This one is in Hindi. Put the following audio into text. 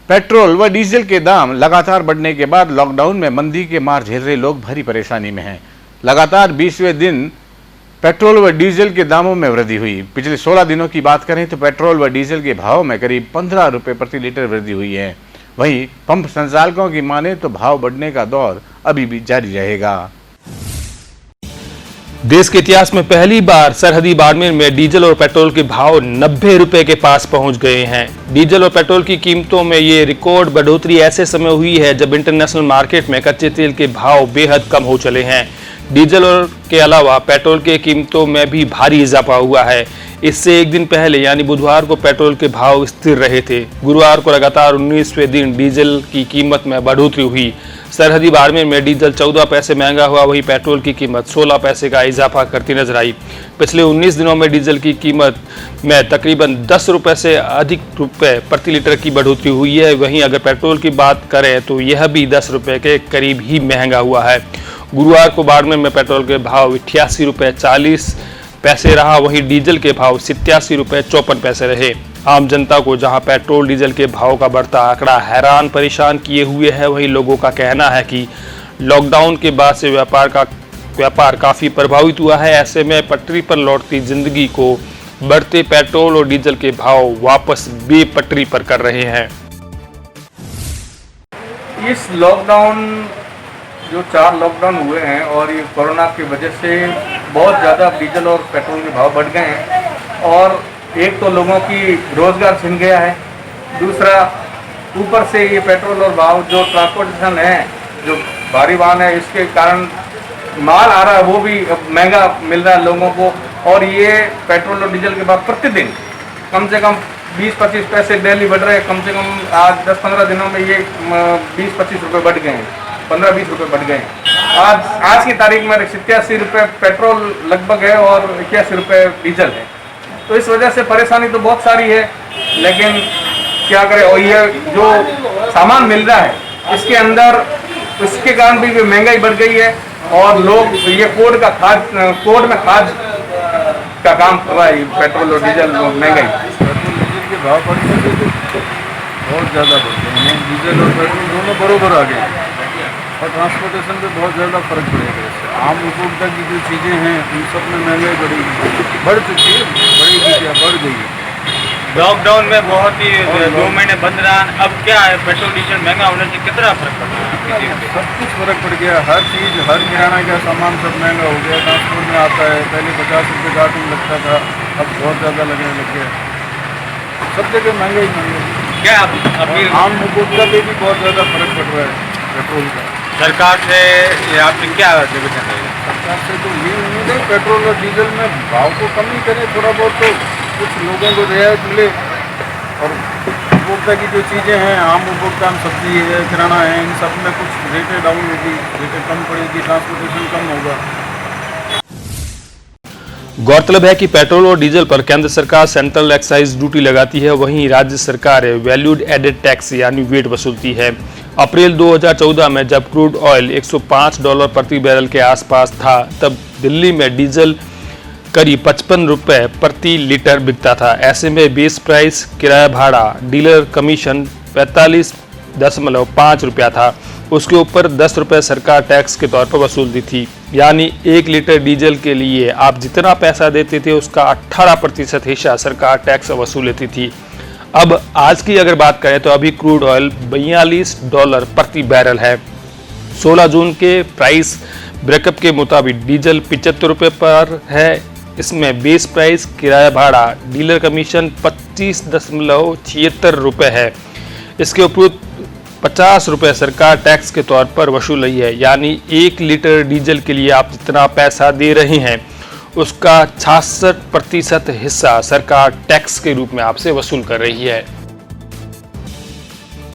पेट्रोल व डीजल के दाम लगातार बढ़ने के बाद लॉकडाउन में मंदी के मार झेल रहे लोग भारी परेशानी में हैं। लगातार 20वें दिन पेट्रोल व डीजल के दामों में वृद्धि हुई। पिछले 16 दिनों की बात करें तो पेट्रोल व डीजल के भाव में करीब 15 रुपये प्रति लीटर वृद्धि हुई है। वहीं पंप संचालकों की माने तो भाव बढ़ने का दौर अभी भी जारी रहेगा। देश के इतिहास में पहली बार सरहदी बाड़मेर में डीजल और पेट्रोल के भाव 90 रुपए के पास पहुंच गए हैं। डीजल और पेट्रोल की कीमतों में ये रिकॉर्ड बढ़ोतरी ऐसे समय हुई है जब इंटरनेशनल मार्केट में कच्चे तेल के भाव बेहद कम हो चले हैं। डीजल और के अलावा पेट्रोल के कीमतों में भी भारी इजाफा हुआ है। इससे एक दिन पहले यानी बुधवार को पेट्रोल के भाव स्थिर रहे थे। गुरुवार को लगातार 19वें दिन डीजल की कीमत में बढ़ोतरी हुई। सरहदी बाड़मेर में डीजल 14 पैसे महंगा हुआ, वहीं पेट्रोल की कीमत 16 पैसे का इजाफा करती नजर आई। पिछले 19 दिनों में डीजल की कीमत में तकरीबन 10 रुपए से अधिक रुपए प्रति लीटर की बढ़ोतरी हुई है। वहीं अगर पेट्रोल की बात करें तो यह भी 10 रुपए के करीब ही महंगा हुआ है। गुरुवार को बाड़मेर में पेट्रोल के भाव 88 रुपए 40 पैसे रहा, वहीं डीजल के भाव 87 रुपए 54 पैसे रहे। आम जनता को जहां पेट्रोल डीजल के भाव का बढ़ता आंकड़ा हैरान परेशान किए हुए है, वहीं लोगों का कहना है कि लॉकडाउन के बाद से व्यापार काफी प्रभावित हुआ है। ऐसे में पटरी पर लौटती जिंदगी को बढ़ते पेट्रोल और डीजल के भाव वापस बेपटरी पर कर रहे हैं। इस लॉकडाउन जो 4 लॉकडाउन हुए हैं और ये कोरोना की वजह से बहुत ज़्यादा डीजल और पेट्रोल के भाव बढ़ गए हैं और एक तो लोगों की रोज़गार छिन गया है, दूसरा ऊपर से ये पेट्रोल और भाव जो ट्रांसपोर्टेशन है, जो भारी वाहन है, इसके कारण माल आ रहा है वो भी महंगा मिल रहा है लोगों को। और ये पेट्रोल और डीजल के बाद प्रतिदिन कम से कम 20-25 पैसे डेली बढ़ रहे हैं। कम से कम आज 10-15 दिनों में ये 20-25 रुपये बढ़ गए हैं, 15-20 रुपये बढ़ गए हैं। आज की तारीख में 87 रुपये पेट्रोल लगभग है और 81 रुपये डीजल है। तो इस वजह से परेशानी तो बहुत सारी है, लेकिन क्या करें। और ये जो सामान मिल रहा है इसके अंदर इसके कारण भी महंगाई बढ़ गई है और लोग ये कोड में खाद का काम कर रहा है। पेट्रोल और डीजल महंगाई, पेट्रोल डीजल के भाव बढ़ने से बहुत ज़्यादा बढ़ गए हैं। डीजल और पेट्रोल दोनों बरोबर आ गए और ट्रांसपोर्टेशन पे बहुत ज़्यादा फर्क पड़ेगा। इससे आम उपभोक्ता की जो चीज़ें हैं उन सब में महंगाई बढ़ चुकी है, बढ़ेगी क्या, बढ़ गई है। लॉकडाउन में बहुत ही 2 महीने बंद रहा, अब क्या है पेट्रोल डीजल महंगा होने से कितना फर्क पड़ रहा है? सब कुछ फर्क पड़ गया, हर चीज़, हर किराना का सामान सब महंगा हो गया। ट्रांसपोर्ट में आता है, पहले 50 रुपये कार्टून लगता था, अब बहुत ज़्यादा लगने लग गया। सब जगह महंगाई क्या अपील आम उपभोक्ता पे भी बहुत ज़्यादा फर्क पड़ रहा है पेट्रोल का। सरकार से आपने क्या निवेदन है? सरकार से तो ये उम्मीद है पेट्रोल और डीजल में भाव को कम ही करें, थोड़ा बहुत तो कुछ लोगों को रियायत मिले। और उपभोक्ता की जो चीज़ें हैं, आम उपभोक्ता में सब्जी है, किराना है, इन सब में कुछ रेटें डाउन होगी, रेटें कम पड़ेगी, ट्रांसपोर्टेशन कम होगा। गौरतलब है कि पेट्रोल और डीजल पर केंद्र सरकार सेंट्रल एक्साइज ड्यूटी लगाती है, वहीं राज्य सरकार वैल्यूड एडेड टैक्स यानी वेट वसूलती है। अप्रैल 2014 में जब क्रूड ऑयल $105 प्रति बैरल के आसपास था, तब दिल्ली में डीजल करीब 55 रुपये प्रति लीटर बिकता था। ऐसे में बेस प्राइस, किराया भाड़ा, डीलर कमीशन 45.5 रुपया था। उसके ऊपर 10 रुपये सरकार टैक्स के तौर पर वसूलती थी। यानी 1 लीटर डीजल के लिए आप जितना पैसा देते थे उसका 18% हिस्सा सरकार टैक्स वसूल लेती थी। अब आज की अगर बात करें तो अभी क्रूड ऑयल $42 प्रति बैरल है। 16 जून के प्राइस ब्रेकअप के मुताबिक डीजल 75 रुपये पर है। इसमें बेस प्राइस, किराया भाड़ा, डीलर कमीशन 25.76 रुपये है। इसके उपयुक्त 50 रुपये सरकार टैक्स के तौर पर वसूल रही है। यानी 1 लीटर डीजल के लिए आप जितना पैसा दे रहे हैं उसका 66% हिस्सा सरकार टैक्स के रूप में आपसे वसूल कर रही है।